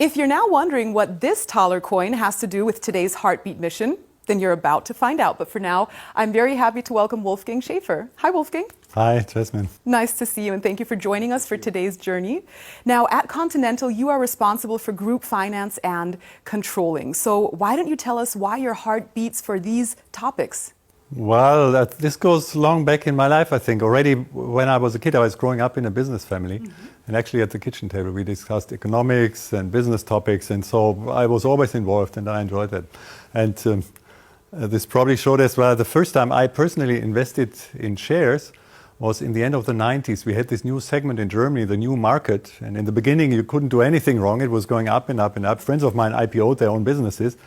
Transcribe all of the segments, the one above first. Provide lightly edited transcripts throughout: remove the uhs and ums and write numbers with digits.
If you're now wondering what this thaler coin has to do with today's heartbeat mission, then you're about to find out. But for now, I'm very happy to welcome Wolfgang Schäfer. Hi, Wolfgang. Hi, Jasmine. Nice to see you, and thank you for joining us for today's journey. Now, at Continental, you are responsible for group finance and controlling. So why don't you tell us why your heart beats for these topics? Well, this goes long back in my life, I think. Already when I was a kid, I was growing up in a business family. And actually at the kitchen table, we discussed economics and business topics. And so I was always involved and I enjoyed that. And this probably showed as well, the first time I personally invested in shares was in the end of the 90s. We had this new segment in Germany, the new market. And in the beginning, you couldn't do anything wrong. It was going up and up and up. Friends of mine IPO'd their own businesses.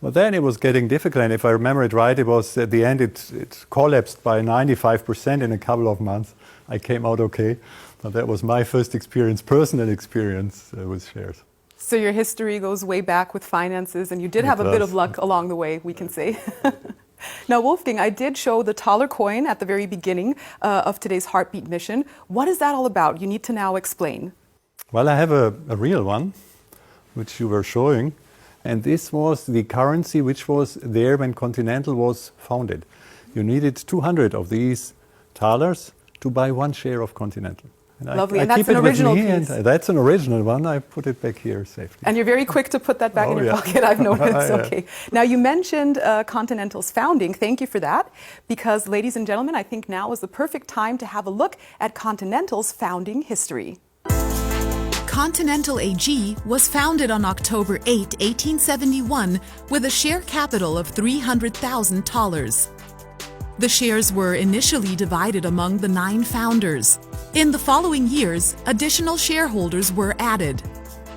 But then it was getting difficult, and if I remember it right, it was at the end it collapsed by 95% in a couple of months. I came out okay, but that was my first experience, personal experience with shares. So your history goes way back with finances, and you did have a bit of luck along the way, we can say. Now, Wolfgang, I did show the thaler coin at the very beginning of today's Heartbeat mission. What is that all about? You need to now explain. Well, I have a real one, which you were showing. And this was the currency which was there when Continental was founded. You needed 200 of these thalers to buy one share of Continental. And lovely, and that's an original piece. And that's an original one. I put it back here safely. And you're very quick to put that back in your pocket, I've noticed. Okay. Now, you mentioned Continental's founding. Thank you for that. Because, ladies and gentlemen, I think now is the perfect time to have a look at Continental's founding history. Continental AG was founded on October 8, 1871, with a share capital of 300,000 thalers. The shares were initially divided among the 9 founders. In the following years, additional shareholders were added.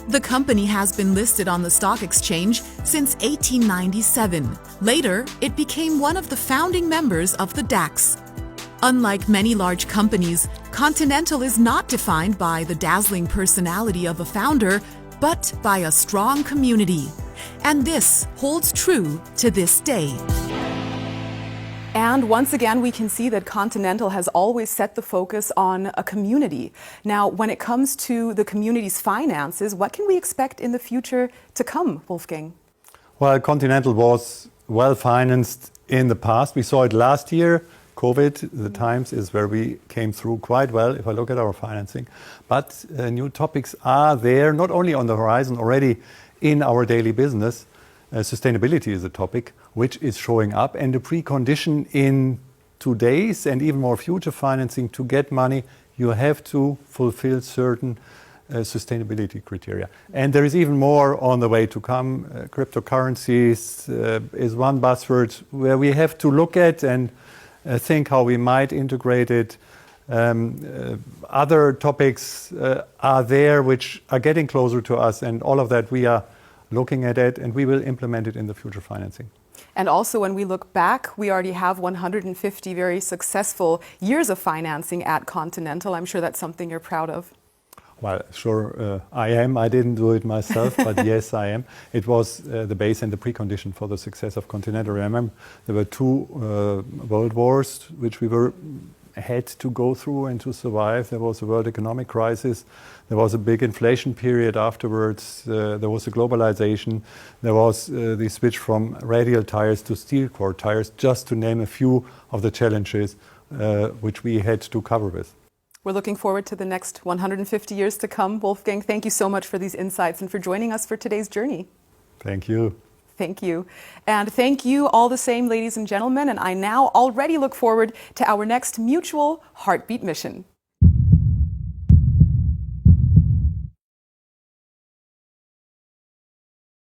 The company has been listed on the stock exchange since 1897. Later, it became one of the founding members of the DAX. Unlike many large companies, Continental is not defined by the dazzling personality of a founder, but by a strong community. And this holds true to this day. And once again, we can see that Continental has always set the focus on a community. Now, when it comes to the community's finances, what can we expect in the future to come, Wolfgang? Well, Continental was well financed in the past. We saw it last year. COVID, the times is where we came through quite well if I look at our financing. But new topics are there, not only on the horizon, already in our daily business. Sustainability is a topic which is showing up, and the precondition in today's and even more future financing to get money, you have to fulfill certain sustainability criteria. And there is even more on the way to come. Cryptocurrencies is one buzzword where we have to look at and think how we might integrate it. Other topics are there which are getting closer to us, and all of that we are looking at it, and we will implement it in the future financing. And also, when we look back, we already have 150 very successful years of financing at Continental. I'm sure that's something you're proud of. Well, sure, I am. I didn't do it myself, but yes, I am. It was the base and the precondition for the success of Continental. Remember, there were 2 world wars which we had to go through and to survive. There was a world economic crisis. There was a big inflation period afterwards. There was a globalization. There was the switch from radial tires to steel core tires, just to name a few of the challenges which we had to cover with. We're looking forward to the next 150 years to come. Wolfgang, thank you so much for these insights and for joining us for today's journey. Thank you. Thank you. And thank you all the same, ladies and gentlemen. And I now already look forward to our next mutual heartbeat mission.